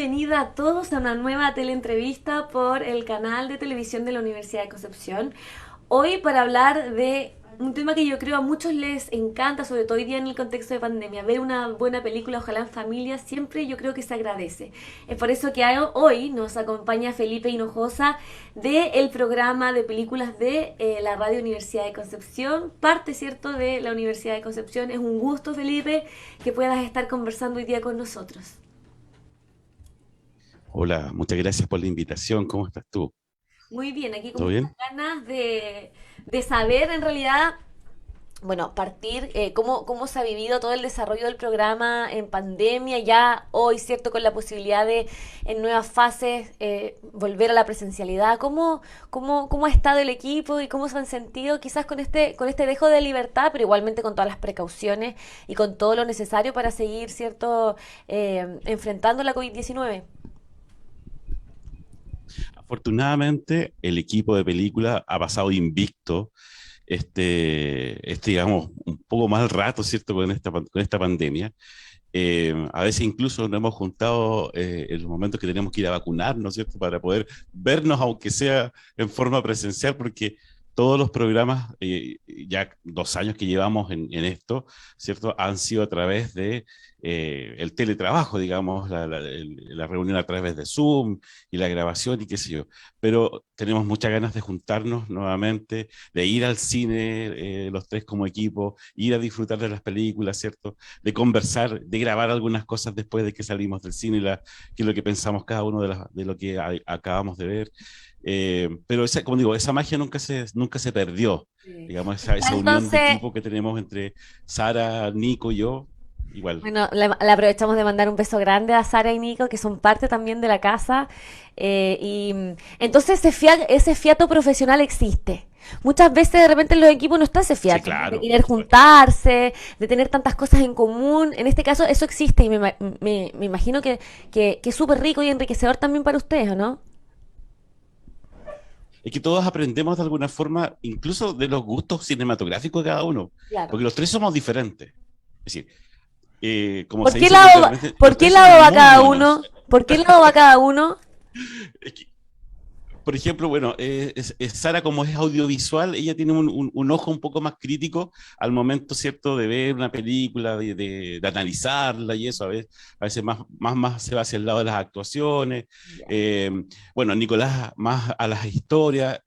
bienvenida a todos a una nueva teleentrevista por el canal de televisión de la Universidad de Concepción. Hoy para hablar de un tema que yo creo a muchos les encanta, sobre todo hoy día en el contexto de pandemia. Ver una buena película, ojalá en familia, siempre yo creo que se agradece. Es por eso que hoy nos acompaña Felipe Hinojosa del programa de películas de la Radio Universidad de Concepción, parte, ¿cierto?, de la Universidad de Concepción. Es un gusto, Felipe, que puedas estar conversando hoy día con nosotros. Hola, muchas gracias por la invitación. ¿Cómo estás tú? Muy bien, aquí con ¿Todo muchas bien? ganas de saber en realidad, bueno, partir cómo se ha vivido todo el desarrollo del programa en pandemia, ya hoy, ¿cierto? Con la posibilidad de en nuevas fases volver a la presencialidad. ¿Cómo ha estado el equipo y cómo se han sentido quizás con este dejo de libertad, pero igualmente con todas las precauciones y con todo lo necesario para seguir, ¿cierto? Enfrentando la COVID-19? Afortunadamente, el equipo de película ha pasado invicto digamos, un poco mal rato, ¿cierto?, con esta pandemia. A veces incluso nos hemos juntado en los momentos que tenemos que ir a vacunarnos, ¿cierto?, para poder vernos, aunque sea en forma presencial, porque todos los programas, ya 2 años que llevamos en esto, ¿cierto?, han sido a través de el teletrabajo, digamos, la reunión a través de Zoom y la grabación y qué sé yo. Pero tenemos muchas ganas de juntarnos nuevamente, de ir al cine, los tres como equipo, ir a disfrutar de las películas, ¿cierto?, de conversar, de grabar algunas cosas después de que salimos del cine, qué es lo que pensamos cada uno de lo que acabamos de ver. Pero esa, como digo, esa magia nunca se perdió. Sí. Digamos, esa Está unión de entonces, equipo que tenemos entre Sara, Nico y yo, igual. bueno, le aprovechamos de mandar un beso grande a Sara y Nico, que son parte también de la casa. Entonces ese fiato profesional existe. Muchas veces de repente en los equipos no está ese Sí, fiato, ¿no? De claro, querer por supuesto. juntarse, de tener tantas cosas en común. En este caso eso existe y me imagino que es súper rico y enriquecedor también para ustedes, ¿o no? Es que todos aprendemos de alguna forma, incluso de los gustos cinematográficos de cada uno, Claro. porque los tres somos diferentes. Es decir, como ¿Por se qué dice lado popularmente, por los qué tres somos lado va muy cada ñoños. uno? ¿Por qué lado va cada uno? Es que por ejemplo, bueno, Sara, como es audiovisual, ella tiene un ojo un poco más crítico al momento, ¿cierto?, de ver una película, de analizarla y eso. A veces más se va hacia el lado de las actuaciones. Ya. Eh, bueno, Nicolás más a las historias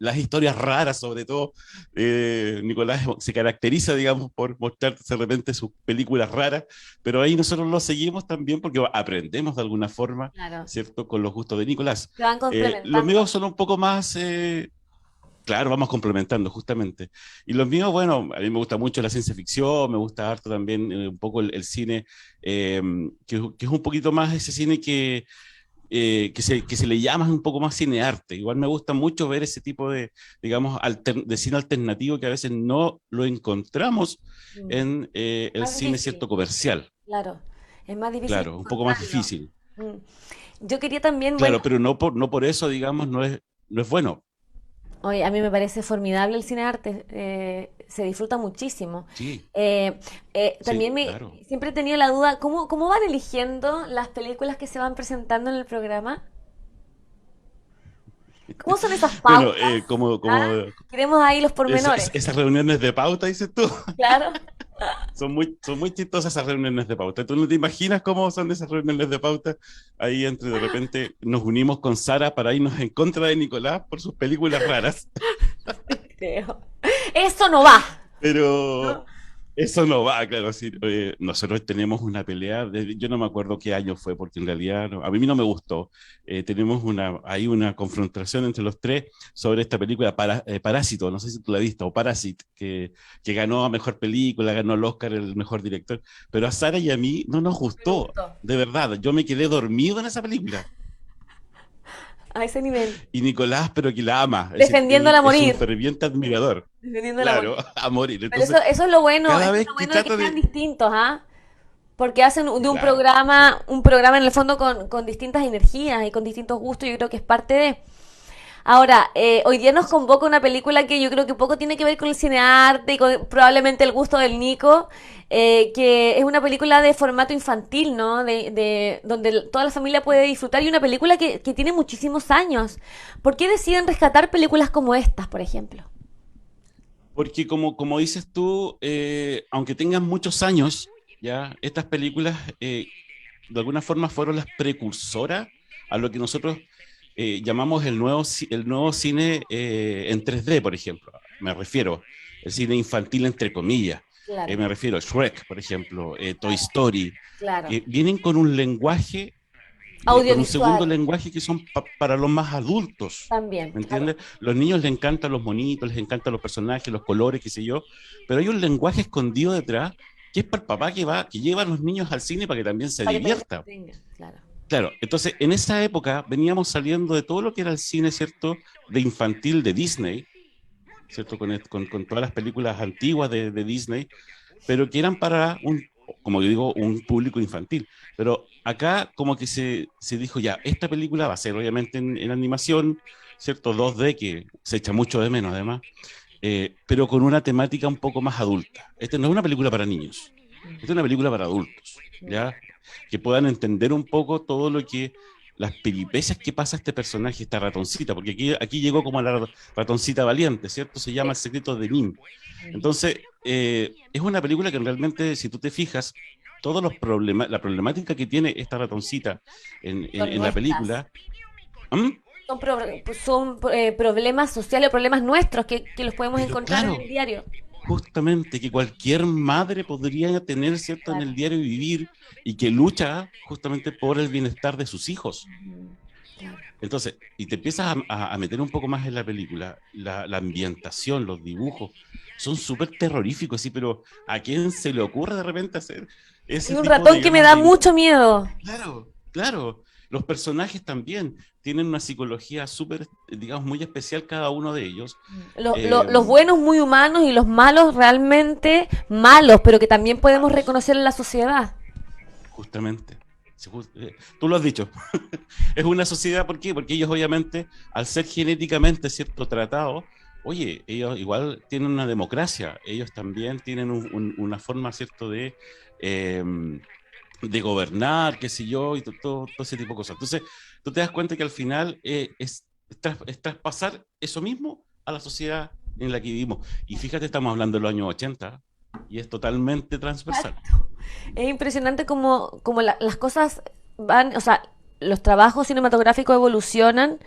raras sobre todo. Nicolás se caracteriza, digamos, por mostrar de repente sus películas raras, pero ahí nosotros lo seguimos también porque aprendemos de alguna forma, Claro. ¿cierto?, con los gustos de Nicolás. Se van Los complementando. míos son un poco más, claro, vamos complementando justamente. Y los míos, bueno, a mí me gusta mucho la ciencia ficción, me gusta harto también un poco el cine, eh, que es un poquito más ese cine que se le llama un poco más cinearte. Igual me gusta mucho ver ese tipo de, digamos, de cine alternativo que a veces no lo encontramos Mm. en el Más cine, difícil. cierto, comercial. Claro, es más difícil Claro, un poco más encontrarlo. difícil. Mm. Yo quería también, bueno, Claro, pero no por eso, digamos, no es bueno. oye, a mí me parece formidable el cine arte, se disfruta muchísimo. Sí, Eh, sí, también claro. siempre he tenido la duda, ¿cómo van eligiendo las películas que se van presentando en el programa? ¿Cómo son esas Bueno, pautas? como, ¿Ah? como Queremos ahí los pormenores. esas reuniones de pauta, dices tú, Claro. son muy chistosas esas reuniones de pauta. Tú no te imaginas cómo son esas reuniones de pauta. Ahí entre de repente nos unimos con Sara para irnos en contra de Nicolás por sus películas raras, Creo. Eso no va. pero ¿No? eso no va, claro. Sí, nosotros tenemos una pelea, yo no me acuerdo qué año fue, porque en realidad a mí no me gustó. Tenemos hay una confrontación entre los tres sobre esta película Parásito, no sé si tú la viste, o Parasite, que ganó a mejor película, ganó el Oscar el mejor director, pero a Sara y a mí no nos Me gustó, gustó. de verdad. Yo me quedé dormido en esa película. A ese nivel. Y Nicolás, pero que la ama, es decir, él Defendiéndola a es un morir. ferviente admirador, Defendiéndola a claro, morir. a morir. Pero Entonces, eso es lo bueno, cada eso es vez lo que bueno de que trata sean de... distintos, ¿ah? Porque hacen de Claro, sí. un programa en el fondo con distintas energías y con distintos gustos, yo creo que es parte de. Ahora, hoy día nos convoca una película que yo creo que poco tiene que ver con el cinearte y con probablemente el gusto del Nico, que es una película de formato infantil, ¿no? Donde toda la familia puede disfrutar y una película que tiene muchísimos años. ¿Por qué deciden rescatar películas como estas, por ejemplo? Porque como dices tú, aunque tengan muchos años, ya estas películas de alguna forma fueron las precursoras a lo que nosotros llamamos el nuevo cine en 3D, por ejemplo. Me refiero el cine infantil entre comillas. Claro, Me refiero a Shrek, por ejemplo, Toy Story, claro. que vienen con un lenguaje, con un segundo Audiovisual lenguaje que son para los más adultos. también, ¿Me claro. entiendes? Los niños les encantan los monitos, les encantan los personajes, los colores, qué sé yo, pero hay un lenguaje escondido detrás que es para el papá que lleva a los niños al cine para que también se Para que te divierta. entretenga, claro. Claro, entonces en esa época veníamos saliendo de todo lo que era el cine, ¿cierto? De infantil de Disney, ¿cierto? Con todas las películas antiguas de Disney, pero que eran para como yo digo, un público infantil. Pero acá como que se dijo ya, esta película va a ser obviamente en animación, ¿cierto? 2D, que se echa mucho de menos además, pero con una temática un poco más adulta. Esta no es una película para niños, esta es una película para adultos, ¿ya? Que puedan entender un poco todo lo que las peripecias que pasa este personaje, esta ratoncita, porque aquí llegó como la ratoncita valiente, ¿cierto? Se llama Sí. El secreto de Nim. Entonces, es una película que realmente, si tú te fijas, todos los problemas, la problemática que tiene esta ratoncita Son en la nuestras. película, ¿mm? Son problemas sociales, problemas nuestros que los podemos Pero encontrar en claro, el diario. justamente que cualquier madre podría tener, ¿cierto?, en Claro. el diario vivir y que lucha justamente por el bienestar de sus hijos. Ujú, claro. Entonces, y te empiezas a meter un poco más en la película, la ambientación, los dibujos, son súper terroríficos, sí, pero ¿a quién se le ocurre de repente hacer Hay ese un tipo, ratón que me digamos, da de... mucho miedo. Claro, claro. Los personajes también tienen una psicología súper, digamos, muy especial cada uno de ellos. Eh, Los buenos muy humanos y los malos realmente malos, pero que también podemos reconocer en la sociedad. Justamente. Tú lo has dicho. Es una sociedad, ¿por qué? Porque ellos obviamente, al ser genéticamente, ¿cierto?, tratados, oye, ellos igual tienen una democracia, ellos también tienen una forma, ¿cierto?, eh, de gobernar, qué sé yo, y todo ese tipo de cosas. Entonces, tú te das cuenta que al final es traspasar eso mismo a la sociedad en la que vivimos. Y fíjate, estamos hablando de los años 80 y es totalmente transversal. Es impresionante como las cosas van, o sea, los trabajos cinematográficos evolucionan,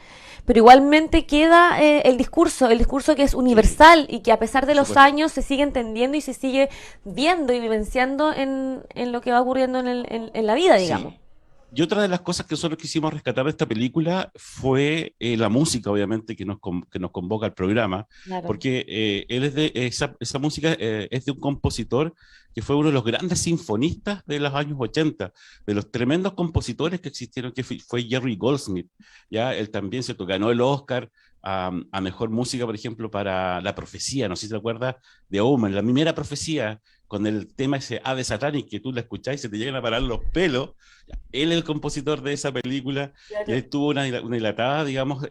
pero igualmente queda el discurso que es Sí, universal y que a pesar de por los supuesto. años se sigue entendiendo y se sigue viendo y vivenciando en lo que va ocurriendo en la vida, digamos. Sí. Y otra de las cosas que nosotros quisimos rescatar de esta película fue la música, obviamente, que nos convoca al programa, Claro. porque él es esa música es de un compositor que fue uno de los grandes sinfonistas de los años 80, de los tremendos compositores que existieron, que fue Jerry Goldsmith. Ya él también se ganó el Oscar a mejor música, por ejemplo, para La Profecía, no sé si te acuerdas de Omen, la primera profecía, con el tema ese Ave Satanic, que tú la escuchás y se te llegan a parar los pelos. Él es el compositor de esa película y Claro. él tuvo una dilatada, digamos,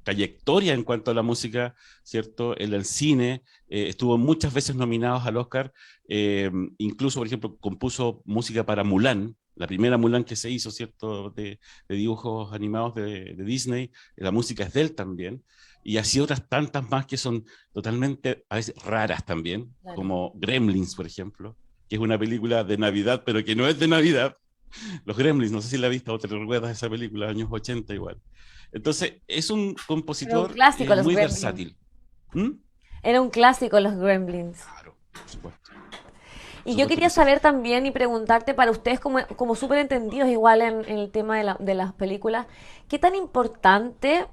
trayectoria en cuanto a la música, ¿cierto? En el cine, estuvo muchas veces nominados al Oscar, incluso, por ejemplo, compuso música para Mulan, la primera Mulan que se hizo, ¿cierto? De dibujos animados de Disney, la música es de él también, y así otras tantas más que son totalmente, a veces, raras también, Claro. como Gremlins, por ejemplo, que es una película de Navidad, pero que no es de Navidad. Los Gremlins, no sé si la has visto o te recuerdas esa película, años 80 igual. Entonces, es un Era un compositor clásico los muy Gremlins. versátil. ¿Mm? Era un clásico los Gremlins. Claro, por supuesto. Por Y yo supuesto quería que sí. saber también y preguntarte para ustedes como súper entendidos igual en el tema de las películas, ¿qué tan importante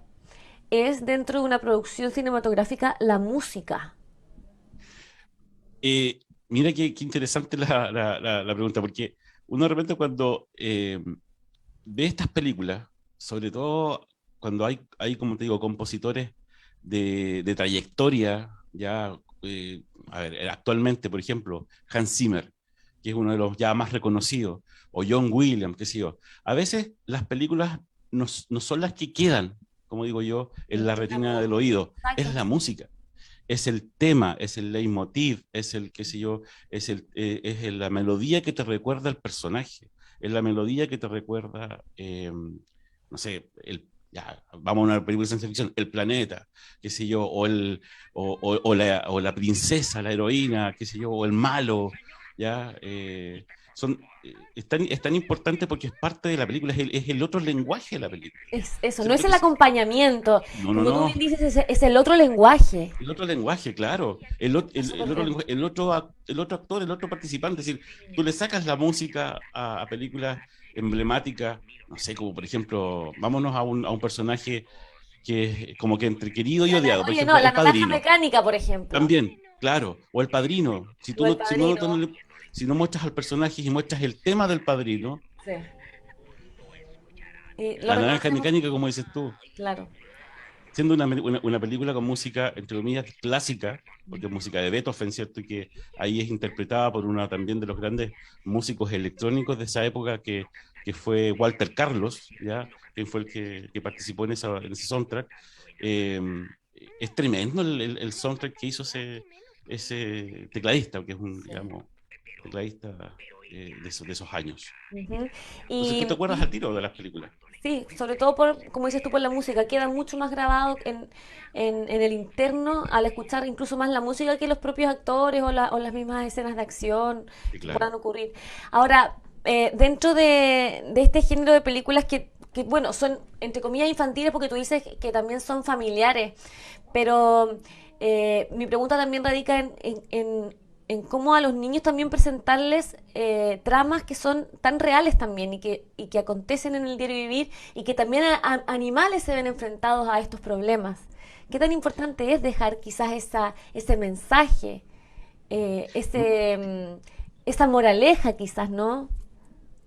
es dentro de una producción cinematográfica la música? Eh, Mira qué interesante la pregunta, porque uno de repente cuando ve estas películas, sobre todo cuando hay, como te digo, compositores de trayectoria, ya, a ver, actualmente, por ejemplo, Hans Zimmer, que es uno de los ya más reconocidos, o John Williams, qué sé yo, a veces las películas no son las que quedan como digo yo, en la La retina voz. del oído, Exacto. es la música. Es el tema, es el leitmotiv, es el, qué sé yo, la melodía que te recuerda al personaje, es la melodía que te recuerda, no sé, ya, vamos a una película de ciencia ficción, el planeta, qué sé yo, o la princesa, la heroína, qué sé yo, o el malo, ya, es tan importante porque es parte de la película, es el otro lenguaje de la película. Es eso, no es ¿Cierto el que sí? acompañamiento. No, no, Como tú bien no. dices, es el otro lenguaje. El otro lenguaje, claro. Es súper bien. El otro actor, el otro participante. Es decir, tú le sacas la música a películas emblemáticas, no sé, como por ejemplo, vámonos a un personaje que es como que entre querido y odiado. Por Oye, ejemplo, no, la El naranja Padrino. mecánica, por ejemplo. También, claro. O El Padrino. O el padrino. Si no muestras al personaje y muestras el tema del Padrino, Sí. Y lo la naranja reconocemos, mecánica, como dices tú, claro. siendo una película con música, entre comillas, clásica, porque es música de Beethoven, ¿cierto? Y que ahí es interpretada por uno también de los grandes músicos electrónicos de esa época, que fue Walter Carlos, ¿ya? Quien fue el que participó en ese soundtrack. Eh, es tremendo el soundtrack que hizo ese tecladista, que es un, Sí. digamos, tecladista de esos años. Ujú. Entonces tú Y te acuerdas al tiro de las películas. sí, sobre todo por, como dices tú, por la música, queda mucho más grabado en el interno al escuchar incluso más la música que los propios actores o las mismas escenas de acción Sí, que claro. puedan ocurrir. Ahora, dentro de este género de películas bueno, son entre comillas infantiles porque tú dices que también son familiares, pero mi pregunta también radica en cómo a los niños también presentarles tramas que son tan reales también y que acontecen en el diario vivir y que también animales se ven enfrentados a estos problemas. ¿Qué tan importante es dejar quizás ese mensaje, esa moraleja quizás, ¿no?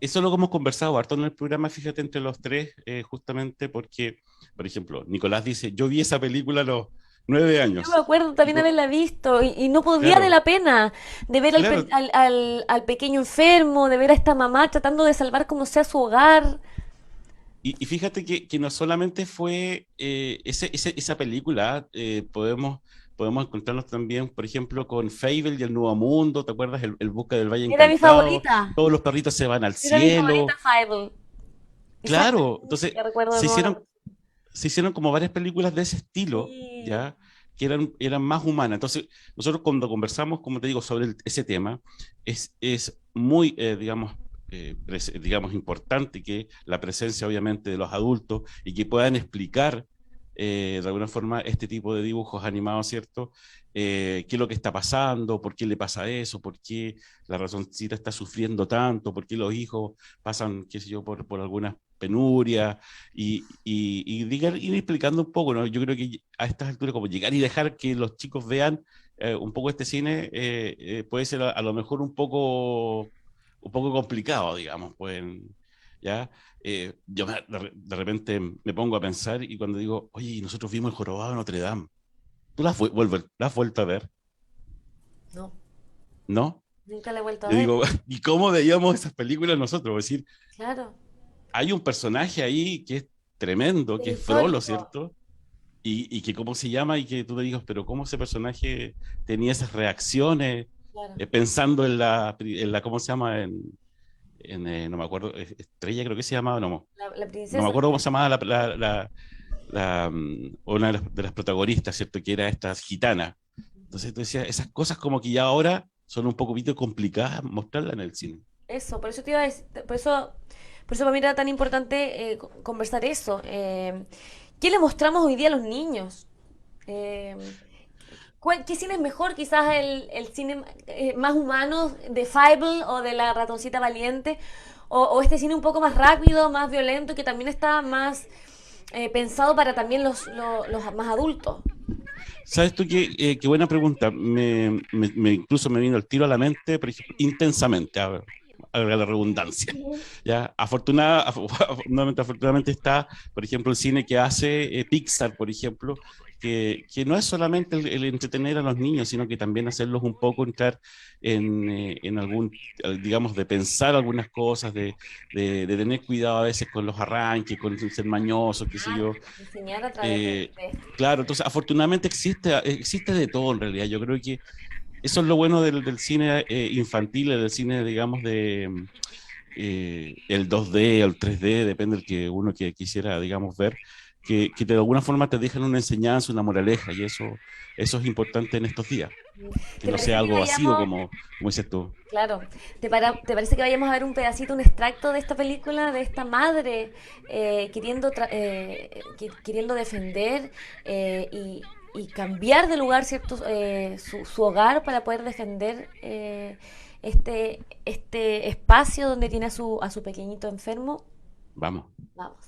Eso lo hemos conversado harto en el programa, fíjate, entre los tres, justamente porque, por ejemplo, Nicolás dice, yo vi esa película a los 9 años. Yo me acuerdo Y también haberla visto y no podía de claro, la pena de ver claro. al pequeño enfermo, de ver a esta mamá tratando de salvar como sea su hogar. Y fíjate que no solamente fue esa película, podemos encontrarnos también, por ejemplo, con Fable y el Nuevo Mundo, ¿te acuerdas? El Busca del Valle Era mi Encantado, favorita. todos los perritos se van al Era mi favorita cielo. Fievel. Claro, entonces Exactamente, recuerdo de se nuevo la hicieron música. se hicieron como varias películas de ese estilo, Sí, ¿ya? Que eran más humanas. Entonces, nosotros cuando conversamos, como te digo, sobre ese tema, es muy, digamos, importante que la presencia, obviamente, de los adultos y que puedan explicar de alguna forma este tipo de dibujos animados, ¿cierto? ¿Qué es lo que está pasando? ¿Por qué le pasa eso? ¿Por qué la razoncita está sufriendo tanto? ¿Por qué los hijos pasan, qué sé yo, por algunas penurias? Ir explicando un poco, ¿no? Yo creo que a estas alturas, como llegar y dejar que los chicos vean un poco este cine, puede ser a lo mejor un poco complicado, digamos, pueden, ¿ya? De repente me pongo a pensar y cuando digo, oye, nosotros vimos el Jorobado de Notre Dame, ¿tú la has vuelto a ver? no, ¿No? nunca la he vuelto a Yo ver. digo, ¿y cómo veíamos esas películas nosotros? Es decir, Claro, hay un personaje ahí que es tremendo, que es Frollo, histórico. ¿cierto? Y que cómo se llama y que tú te digas, pero cómo ese personaje tenía esas reacciones, Claro. pensando ¿cómo se llama? No me acuerdo, Estrella creo que se llamaba, La no me princesa. acuerdo cómo se llamaba una de las protagonistas, ¿cierto? Que era esta gitana. Entonces tú decías, esas cosas como que ya ahora son un poquito complicadas mostrarlas en el cine. Eso, por eso te iba a decir, por eso para mí era tan importante conversar eso. ¿Qué le mostramos hoy día a los niños? Eh, ¿Qué cine es mejor? Quizás el cine más humano de Fievel o de la ratoncita valiente, o este cine un poco más rápido, más violento, que también está más pensado para también los más adultos. ¿Sabes tú qué buena pregunta? Incluso me vino el tiro a la mente, por ejemplo, intensamente, a la redundancia. Ujú. ¿Ya? Afortunadamente está, por ejemplo, el cine que hace Pixar, por ejemplo, que no es solamente el entretener a los niños, sino que también hacerlos un poco entrar en algún, digamos, de pensar algunas cosas, de tener cuidado a veces con los arranques, con ser mañosos, qué sé Claro, yo. enseñar a través Eh, de esto. claro, entonces afortunadamente existe de todo en realidad. Yo creo que eso es lo bueno del cine infantil, del cine, digamos, el 2D o el 3D, depende del que uno que quisiera, digamos, ver, que de alguna forma te dejan una enseñanza, una moraleja, y eso es importante en estos días, que ¿Te no parece sea que algo vacío vayamos, como dices tú. claro, te parece que vayamos a ver un pedacito, un extracto de esta película, de esta madre queriendo defender y cambiar de lugar, ¿cierto? Su hogar para poder defender este espacio donde tiene a su pequeñito enfermo. Vamos. Vamos.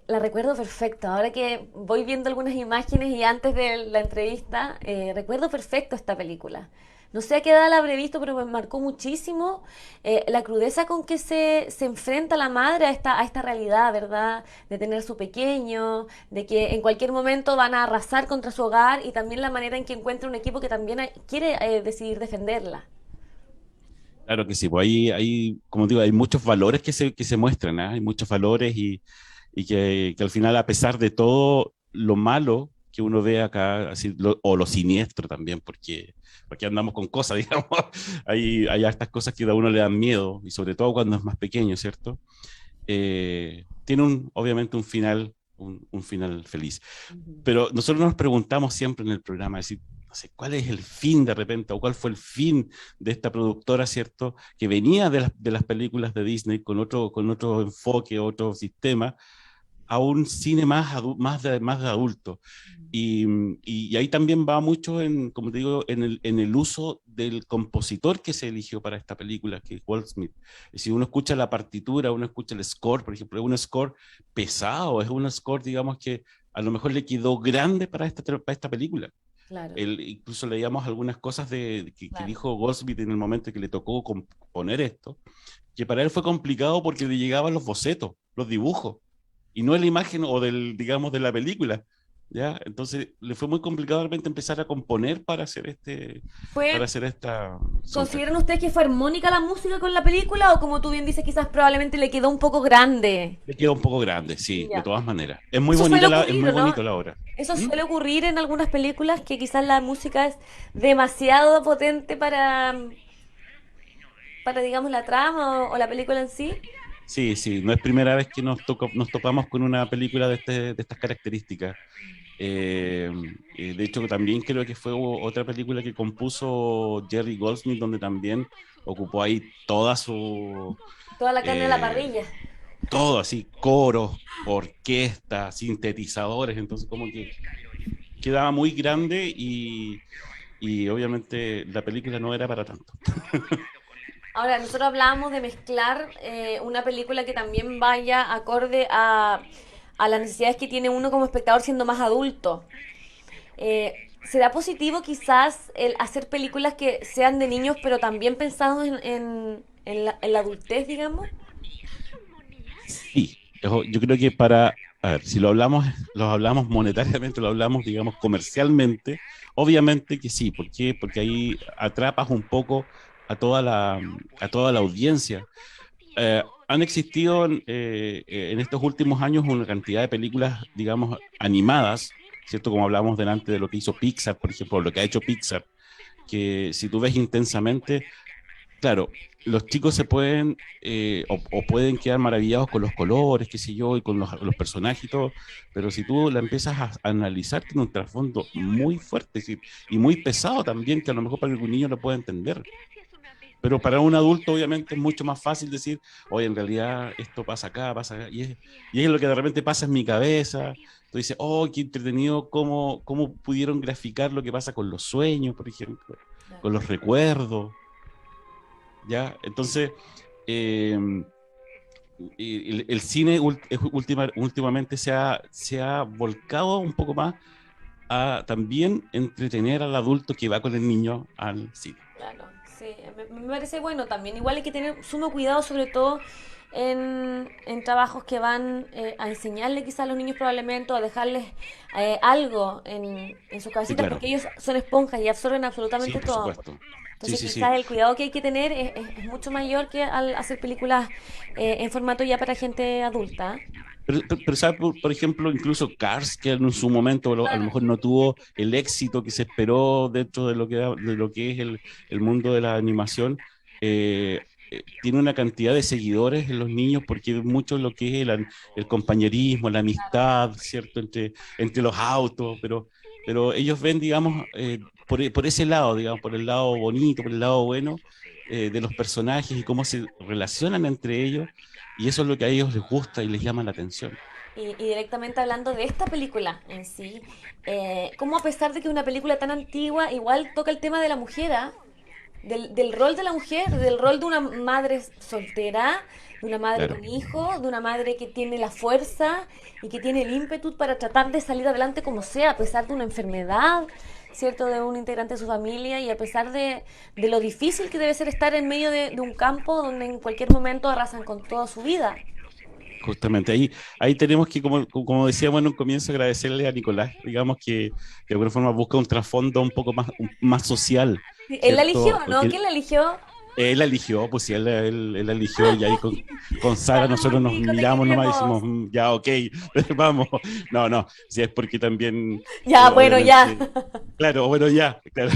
La recuerdo perfecto. Ahora que voy viendo algunas imágenes y antes de la entrevista, recuerdo perfecto esta película. No sé a qué edad la habré visto, pero me marcó muchísimo la crudeza con que se enfrenta la madre a esta realidad, ¿verdad? De tener su pequeño, de que en cualquier momento van a arrasar contra su hogar y también la manera en que encuentra un equipo que también quiere decidir defenderla. Claro que sí, pues ahí, como digo, hay muchos valores que se muestran, ¿ah? Hay muchos valores y que al final, a pesar de todo lo malo que uno ve acá, así, o lo siniestro también, porque andamos con cosas, digamos, hay estas cosas que a uno le dan miedo, y sobre todo cuando es más pequeño, ¿cierto? Tiene obviamente un final feliz. Ujú. Pero nosotros nos preguntamos siempre en el programa, es decir, no sé, ¿cuál es el fin de repente o cuál fue el fin de esta productora, ¿cierto? Que venía de las películas de Disney con otro enfoque, otro sistema, a un cine más de adulto. Y, y ahí también va mucho en, como te digo, en el uso del compositor que se eligió para esta película, que es Walt Smith. Si uno escucha la partitura, uno escucha el score, por ejemplo, es un score pesado, es un score, digamos, que a lo mejor le quedó grande para esta película. Claro, Incluso leíamos algunas cosas que claro. dijo Goldsmith en el momento que le tocó componer esto, que para él fue complicado porque le llegaban los bocetos, los dibujos, y no la imagen o digamos, de la película. ¿Ya? Entonces le fue muy complicado de repente empezar a componer para Fue hacer esta soundtrack. ¿Consideran ustedes que fue armónica la música con la película o como tú bien dices, quizás probablemente le quedó un poco grande? Le queda un poco grande, sí, de Ya. todas maneras. Eso suele Es ocurrir, muy ¿o no? bonito la obra. Eso ¿Mm? suele ocurrir en algunas películas que quizás la música es demasiado potente para digamos, la trama o la película en sí. Sí, sí, no es primera vez que nos topamos con una película de estas características. Eh, de hecho, también creo que fue otra película que compuso Jerry Goldsmith, donde también ocupó ahí Toda la carne de la eh, parrilla. todo así, coros, orquestas, sintetizadores, entonces como que quedaba muy grande y obviamente la película no era para tanto. Ahora, nosotros hablábamos de mezclar una película que también vaya acorde a las necesidades que tiene uno como espectador siendo más adulto. ¿Será positivo quizás el hacer películas que sean de niños pero también pensados en la adultez, digamos? Sí, yo creo que a ver, si lo hablamos monetariamente, lo hablamos, digamos, comercialmente, obviamente que sí. ¿Por qué? Porque ahí atrapas un poco a toda la audiencia. Han existido en estos últimos años una cantidad de películas, digamos, animadas, ¿cierto? Como hablamos delante de lo que hizo Pixar, por ejemplo, lo que ha hecho Pixar, que si tú ves intensamente, claro, los chicos se pueden o pueden quedar maravillados con los colores, qué sé yo, y con los personajes y todo, pero si tú la empiezas a analizar, tiene un trasfondo muy fuerte, es decir, y muy pesado también, que a lo mejor para que un niño lo pueda entender. Pero para un adulto, obviamente, es mucho más fácil decir, oye, en realidad esto pasa acá, y es lo que de repente pasa en mi cabeza. Tú dices, oh, qué entretenido cómo pudieron graficar lo que pasa con los sueños, por ejemplo, con los recuerdos. ¿Ya? Entonces, eh, el cine últimamente se ha volcado un poco más a también entretener al adulto que va con el niño al cine. Claro, sí, me parece bueno también. Igual hay que tener sumo cuidado, sobre todo en trabajos que van a enseñarle quizás a los niños probablemente o a dejarles algo en sus Sí, cabecitas, claro. porque ellos son esponjas y absorben Sí, absolutamente por todo. supuesto. Sí, Entonces sí, sí. quizás el cuidado que hay que tener es mucho mayor que al hacer películas en formato ya para gente adulta. Pero ¿sabe? Por ejemplo, incluso Cars, que en su momento a lo mejor no tuvo el éxito que se esperó dentro de lo que es el mundo de la animación, tiene una cantidad de seguidores en los niños porque es mucho lo que es el compañerismo, la amistad, ¿cierto? Entre los autos, pero ellos ven, digamos, por ese lado, digamos, por el lado bonito, por el lado bueno de los personajes y cómo se relacionan entre ellos y eso es lo que a ellos les gusta y les llama la atención. Y directamente hablando de esta película en sí, cómo a pesar de que es una película tan antigua, igual toca el tema de la mujer, ¿ah? Del rol de la mujer, del rol de una madre soltera, de una madre Claro, con hijo, de una madre que tiene la fuerza y que tiene el ímpetu para tratar de salir adelante como sea, a pesar de una enfermedad, ¿cierto? De un integrante de su familia y a pesar de lo difícil que debe ser estar en medio de un campo donde en cualquier momento arrasan con toda su vida. justamente ahí tenemos que, como decíamos en un comienzo, agradecerle a Nicolás, digamos que de alguna forma busca un trasfondo un poco más social, Sí, él la eligió, ¿cierto? ¿no? Porque ¿Quién la eligió? él la eligió, pues si él la eligió y ahí con Sara Saludos, nosotros nos Nico, te miramos nomás y queremos. decimos, ya, ok, vamos. No, no, si es porque también, Ya, bueno, ya. obviamente, claro, bueno, ya, claro.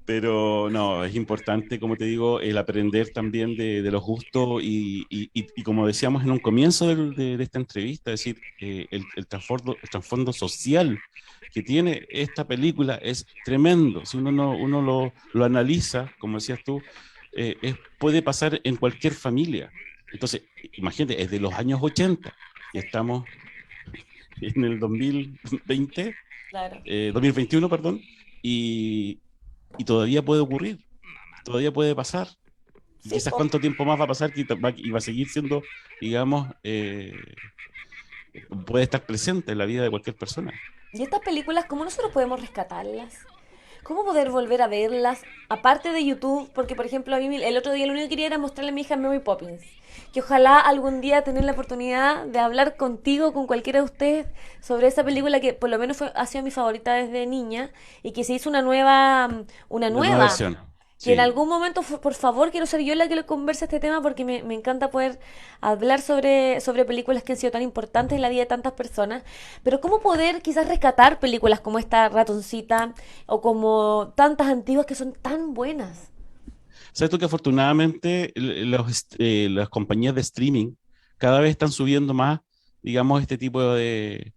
Pero no, es importante, como te digo, el aprender también de los gustos y como decíamos en un comienzo de esta entrevista, es decir, el trasfondo social que tiene esta película es tremendo. Si uno, no, uno lo analiza, como decías tú, puede pasar en cualquier familia. Entonces, imagínate, es de los años 80 y estamos en el 2020, Claro. 2021, perdón, y, y todavía puede ocurrir, todavía puede pasar. Y Sí, quizás po. cuánto tiempo más va a pasar y va a seguir siendo, digamos, puede estar presente en la vida de cualquier persona. ¿Y estas películas, cómo nosotros podemos rescatarlas? ¿Cómo poder volver a verlas? Aparte de YouTube, porque por ejemplo a mí el otro día lo único que quería era mostrarle a mi hija Mary Poppins. Que ojalá algún día tener la oportunidad de hablar contigo, con cualquiera de ustedes, sobre esa película que por lo menos ha sido mi favorita desde niña y que se hizo una Una nueva nueva. versión, Que en sí. algún momento, por favor, quiero ser yo la que le converse este tema porque me encanta poder hablar sobre películas que han sido tan importantes en la vida de tantas personas. Pero ¿cómo poder quizás rescatar películas como esta Ratoncita o como tantas antiguas que son tan buenas? ¿Sabes tú que afortunadamente las compañías de streaming cada vez están subiendo más, digamos, este tipo de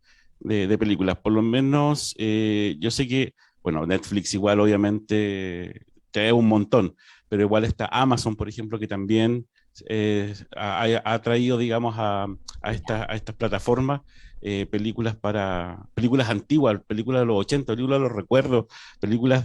películas? Por lo menos yo sé que, bueno, Netflix igual obviamente trae un montón, pero igual está Amazon, por ejemplo, que también ha traído, digamos, a estas plataformas películas antiguas, películas de los 80, películas de los recuerdos, películas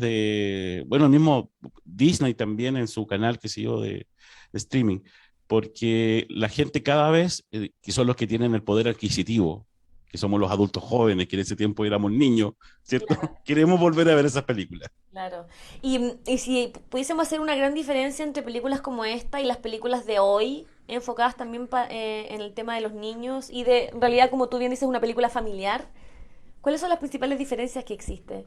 bueno, el mismo Disney también en su canal, que sé yo, de streaming, porque la gente cada vez, que son los que tienen el poder adquisitivo, que somos los adultos jóvenes, que en ese tiempo éramos niños, ¿cierto? Claro, Queremos volver a ver esas películas. claro. Y si pudiésemos hacer una gran diferencia entre películas como esta y las películas de hoy, enfocadas también en el tema de los niños y de, en realidad, como tú bien dices, una película familiar, ¿cuáles son las principales diferencias que existen?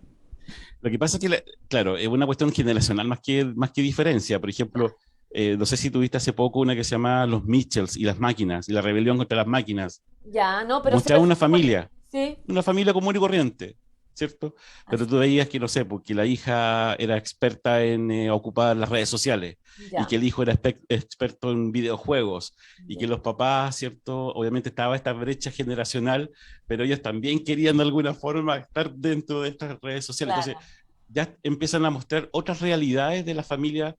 Lo que pasa es que, claro, es una cuestión generacional más que diferencia. Por ejemplo, no sé si tuviste hace poco una que se llama Los Mitchells y las máquinas, y la rebelión contra las máquinas. Ya, no, pero sé Mostraba perfecto cuál es. Sí, una familia común y corriente, ¿cierto? Pero así. tú veías que, no sé, porque la hija era experta en ocupar las redes sociales y Ya, que el hijo era experto en videojuegos y que ya. los papás, ¿cierto? Obviamente estaba esta brecha generacional, pero ellos también querían de alguna forma estar dentro de estas redes sociales. Entonces, Claro. ya empiezan a mostrar otras realidades de la familia,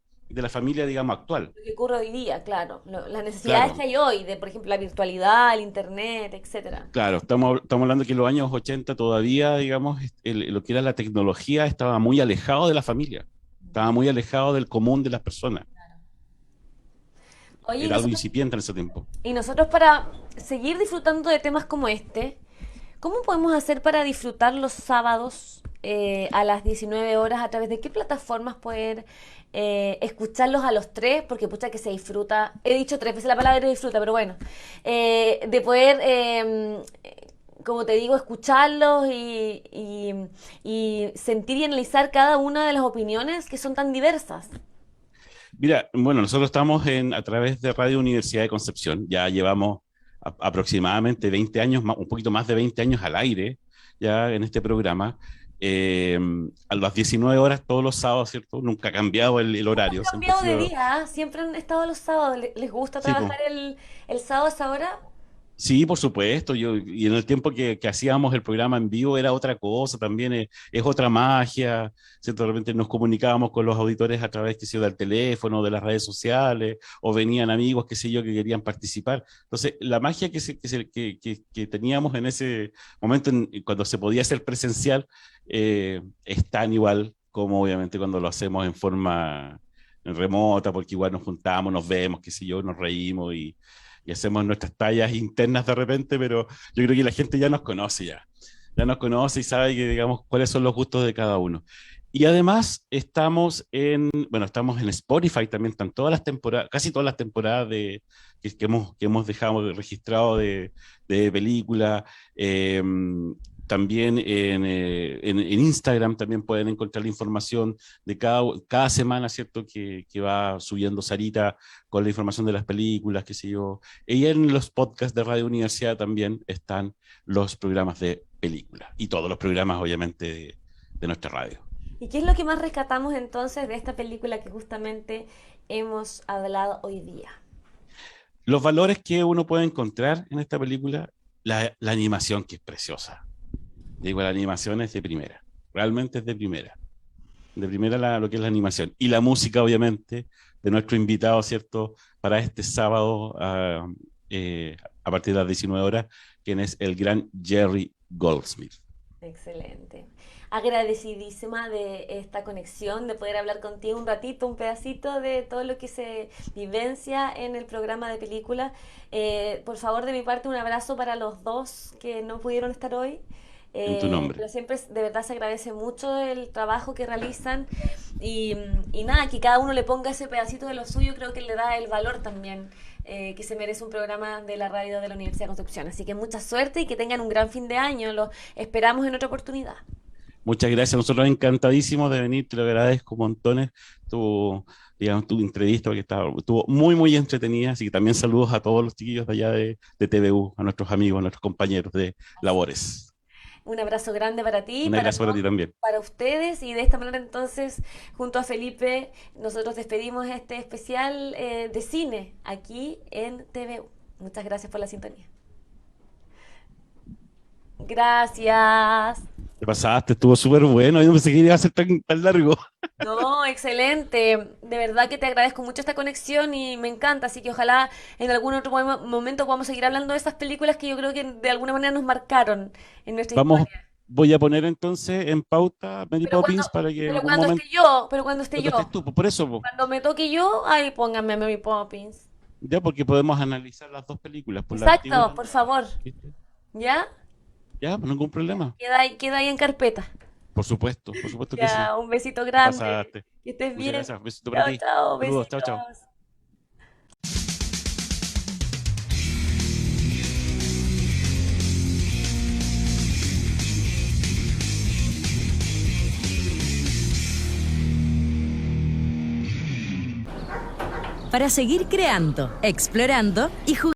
digamos, actual. Lo que ocurre hoy día, claro. Las necesidades que Claro, hay hoy, de por ejemplo la virtualidad, el internet, etcétera. claro, estamos hablando que en los años 80 todavía, digamos, lo que era la tecnología estaba muy alejado de la familia, estaba muy alejado del común de las personas, Oye, era algo incipiente en ese tiempo. y nosotros para seguir disfrutando de temas como este, ¿cómo podemos hacer para disfrutar los sábados a las 19 horas, ¿a través de qué plataformas poder escucharlos a los tres? Porque pucha que se disfruta, he dicho 3 veces la palabra disfruta, pero bueno, de poder, como te digo, escucharlos y sentir y analizar cada una de las opiniones que son tan diversas. Mira, bueno, nosotros estamos a través de Radio Universidad de Concepción, ya llevamos aproximadamente 20 años, un poquito más de 20 años al aire, ya en este programa, eh, a las 19 horas todos los sábados, ¿cierto? Nunca ha cambiado el ¿Cómo han horario, siempre ha cambiado de sido... día? Siempre han estado los sábados. ¿Les gusta Sí, trabajar po. el sábado a esa hora? Sí, por supuesto. Y en el tiempo que hacíamos el programa en vivo era otra cosa, también es otra magia, ¿cierto? De repente nos comunicábamos con los auditores a través, qué sé yo, del teléfono, de las redes sociales, o venían amigos, qué sé yo, que querían participar. Entonces, la magia que teníamos en ese momento, cuando se podía hacer presencial, es tan igual como obviamente cuando lo hacemos en forma remota, porque igual nos juntamos, nos vemos, qué sé yo, nos reímos y hacemos nuestras tallas internas de repente, pero yo creo que la gente ya nos conoce ya nos conoce y sabe que, digamos, cuáles son los gustos de cada uno. Y además bueno, estamos en Spotify también, están todas las temporadas, casi todas las temporadas que hemos dejado registrado de película. También en Instagram también pueden encontrar la información de cada semana, ¿cierto? Que va subiendo Sarita con la información de las películas, qué sé yo. Y en los podcasts de Radio Universidad también están los programas de película y todos los programas, obviamente, de nuestra radio. ¿Y qué es lo que más rescatamos entonces de esta película que justamente hemos hablado hoy día? Los valores que uno puede encontrar en esta película, la animación que es preciosa. Digo, la animación es de primera, realmente es de primera lo que es la animación. Y la música, obviamente, de nuestro invitado, ¿cierto? Para este sábado a partir de las 19 horas, quien es el gran Jerry Goldsmith. Excelente. Agradecidísima de esta conexión, de poder hablar contigo un ratito, un pedacito de todo lo que se vivencia en el programa de película. Por favor, de mi parte, un abrazo para los dos que no pudieron estar hoy. En tu nombre. Pero siempre de verdad se agradece mucho el trabajo que realizan y nada, que cada uno le ponga ese pedacito de lo suyo, creo que le da el valor también que se merece un programa de la radio de la Universidad de Concepción. Así que mucha suerte y que tengan un gran fin de año. Los esperamos en otra oportunidad. Muchas gracias. Nosotros encantadísimos de venir. Te lo agradezco montones. Digamos, tu entrevista, porque estuvo muy, muy entretenida. Así que también saludos a todos los chiquillos de allá de TVU, a nuestros amigos, a nuestros compañeros de labores. Un abrazo grande para ti, Un abrazo para ti también. para ustedes y de esta manera entonces junto a Felipe nosotros despedimos este especial de cine aquí en TVU. Muchas gracias por la sintonía. Gracias. Te pasaste, estuvo súper bueno. Yo no pensé que iba a ser tan largo. No, excelente. De verdad que te agradezco mucho esta conexión y me encanta. Así que ojalá en algún otro momento podamos seguir hablando de esas películas que yo creo que de alguna manera nos marcaron en nuestra Vamos, historia. voy a poner entonces en pauta Mary Pero cuando, Poppins para que en pero algún cuando momento, esté yo, pero cuando esté cuando estés yo, tú, pues por eso, pues, cuando me toque yo, ahí pónganme a Mary Poppins. ya porque podemos analizar las dos películas, por la antigua y Exacto, la por nueva. favor. ¿Viste? ¿Ya? Ya, pues ningún problema. Queda ahí en carpeta. Por supuesto que sí. Ya, un besito Te grande. pasaste. Que estés Muchas bien. gracias. Un besito para Chao, ti. chao, Saludos. Chao, chao. besitos. Para seguir creando, explorando y jugando.